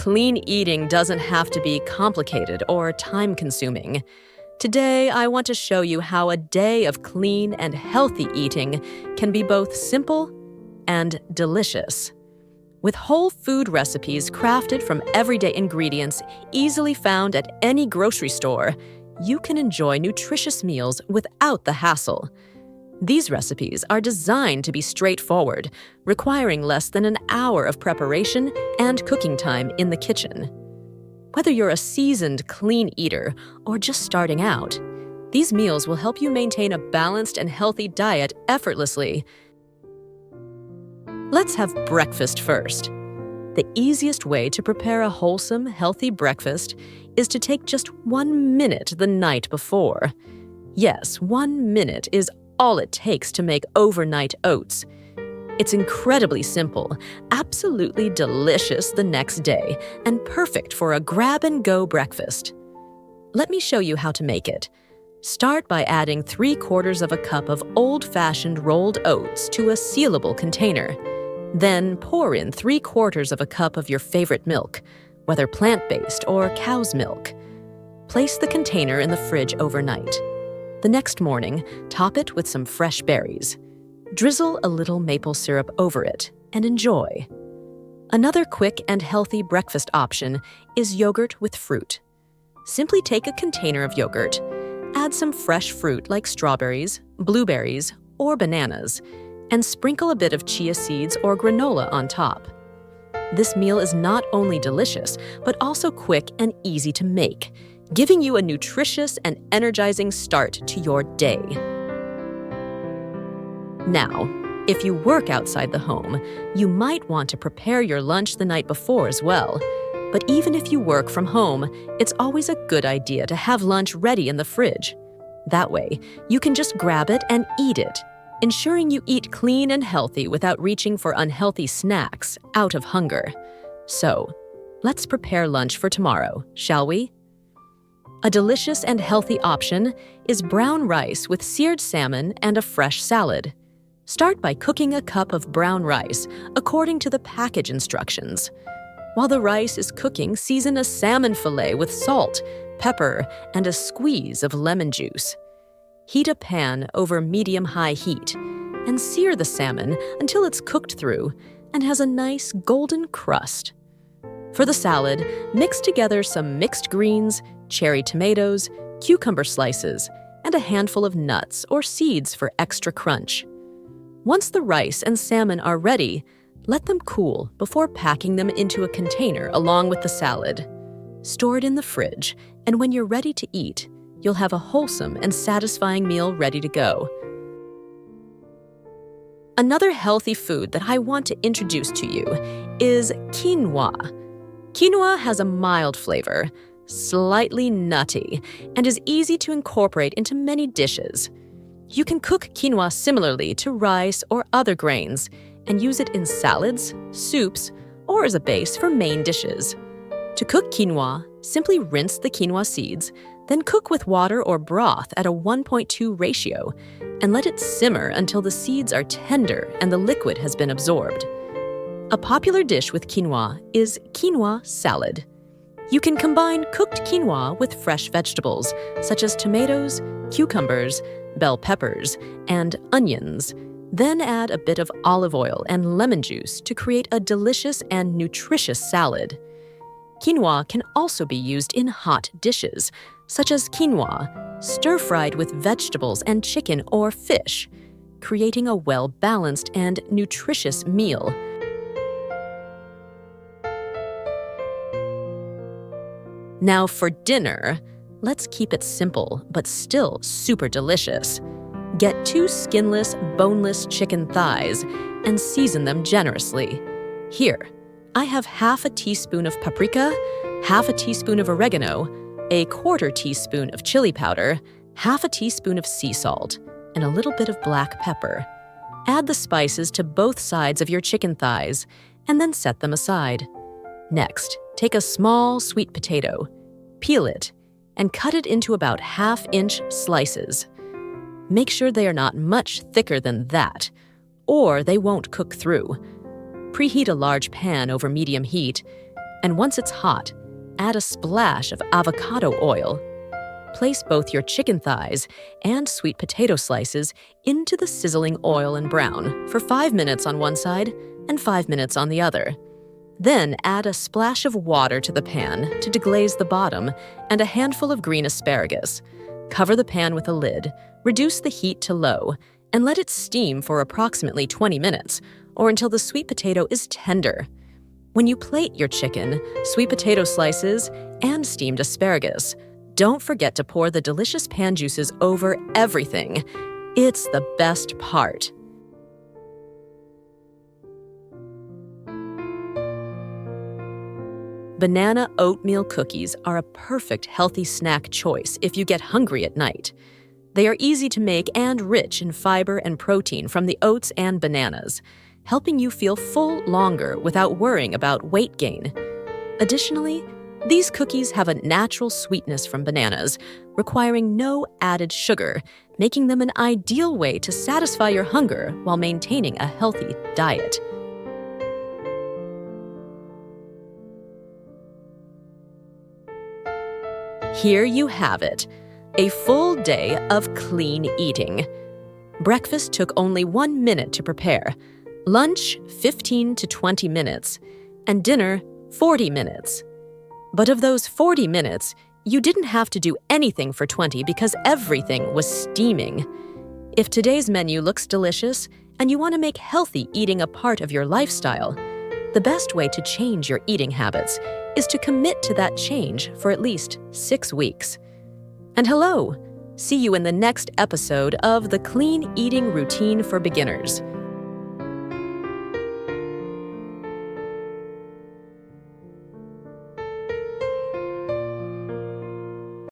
clean eating doesn't have to be complicated or time-consuming. Today, I want to show you how a day of clean and healthy eating can be both simple and delicious. With whole food recipes crafted from everyday ingredients easily found at any grocery store, you can enjoy nutritious meals without the hassle. These recipes are designed to be straightforward, requiring less than an hour of preparation and cooking time in the kitchen. Whether you're a seasoned clean eater or just starting out, these meals will help you maintain a balanced and healthy diet effortlessly. Let's have breakfast first. The easiest way to prepare a wholesome, healthy breakfast is to take just 1 minute the night before. Yes, 1 minute is all it takes to make overnight oats. It's incredibly simple, absolutely delicious the next day, and perfect for a grab-and-go breakfast. Let me show you how to make it. Start by adding 3/4 of a cup of old-fashioned rolled oats to a sealable container. Then pour in 3/4 of a cup of your favorite milk, whether plant-based or cow's milk. Place the container in the fridge overnight. The next morning, top it with some fresh berries. Drizzle a little maple syrup over it and enjoy. Another quick and healthy breakfast option is yogurt with fruit. Simply take a container of yogurt, add some fresh fruit like strawberries, blueberries, or bananas, and sprinkle a bit of chia seeds or granola on top. This meal is not only delicious, but also quick and easy to make, giving you a nutritious and energizing start to your day. Now, if you work outside the home, you might want to prepare your lunch the night before as well. But even if you work from home, it's always a good idea to have lunch ready in the fridge. That way, you can just grab it and eat it, ensuring you eat clean and healthy without reaching for unhealthy snacks out of hunger. So, let's prepare lunch for tomorrow, shall we? A delicious and healthy option is brown rice with seared salmon and a fresh salad. Start by cooking a cup of brown rice according to the package instructions. While the rice is cooking, season a salmon fillet with salt, pepper, and a squeeze of lemon juice. Heat a pan over medium-high heat and sear the salmon until it's cooked through and has a nice golden crust. For the salad, mix together some mixed greens, cherry tomatoes, cucumber slices, and a handful of nuts or seeds for extra crunch. Once the rice and salmon are ready, let them cool before packing them into a container along with the salad. Store it in the fridge, and when you're ready to eat, you'll have a wholesome and satisfying meal ready to go. Another healthy food that I want to introduce to you is quinoa. Quinoa has a mild flavor, slightly nutty, and is easy to incorporate into many dishes. You can cook quinoa similarly to rice or other grains and use it in salads, soups, or as a base for main dishes. To cook quinoa, simply rinse the quinoa seeds, then cook with water or broth at a 1:2 ratio and let it simmer until the seeds are tender and the liquid has been absorbed. A popular dish with quinoa is quinoa salad. You can combine cooked quinoa with fresh vegetables, such as tomatoes, cucumbers, bell peppers, and onions. Then add a bit of olive oil and lemon juice to create a delicious and nutritious salad. Quinoa can also be used in hot dishes, such as quinoa, stir-fried with vegetables and chicken or fish, creating a well-balanced and nutritious meal. Now for dinner, let's keep it simple but still super delicious. Get 2 skinless, boneless chicken thighs and season them generously. Here, I have half a teaspoon of paprika, half a teaspoon of oregano, a 1/4 teaspoon of chili powder, half a teaspoon of sea salt, and a little bit of black pepper. Add the spices to both sides of your chicken thighs and then set them aside. Next, take a small sweet potato, peel it, and cut it into about 1/2-inch slices. Make sure they are not much thicker than that, or they won't cook through. Preheat a large pan over medium heat, And once it's hot, add a splash of avocado oil. Place both your chicken thighs and sweet potato slices into the sizzling oil and brown for 5 minutes on one side and 5 minutes on the other. Then add a splash of water to the pan to deglaze the bottom and a handful of green asparagus. Cover the pan with a lid, reduce the heat to low, and let it steam for approximately 20 minutes or until the sweet potato is tender. When you plate your chicken, sweet potato slices, and steamed asparagus, don't forget to pour the delicious pan juices over everything. It's the best part. Banana oatmeal cookies are a perfect healthy snack choice if you get hungry at night. They are easy to make and rich in fiber and protein from the oats and bananas, helping you feel full longer without worrying about weight gain. Additionally, these cookies have a natural sweetness from bananas, requiring no added sugar, making them an ideal way to satisfy your hunger while maintaining a healthy diet. Here you have it, a full day of clean eating. Breakfast took only 1 minute to prepare, lunch 15 to 20 minutes, and dinner 40 minutes. But of those 40 minutes, you didn't have to do anything for 20 because everything was steaming. If today's menu looks delicious and you want to make healthy eating a part of your lifestyle, the best way to change your eating habits is to commit to that change for at least 6 weeks. And hello! See you in the next episode of The Clean Eating Routine for Beginners.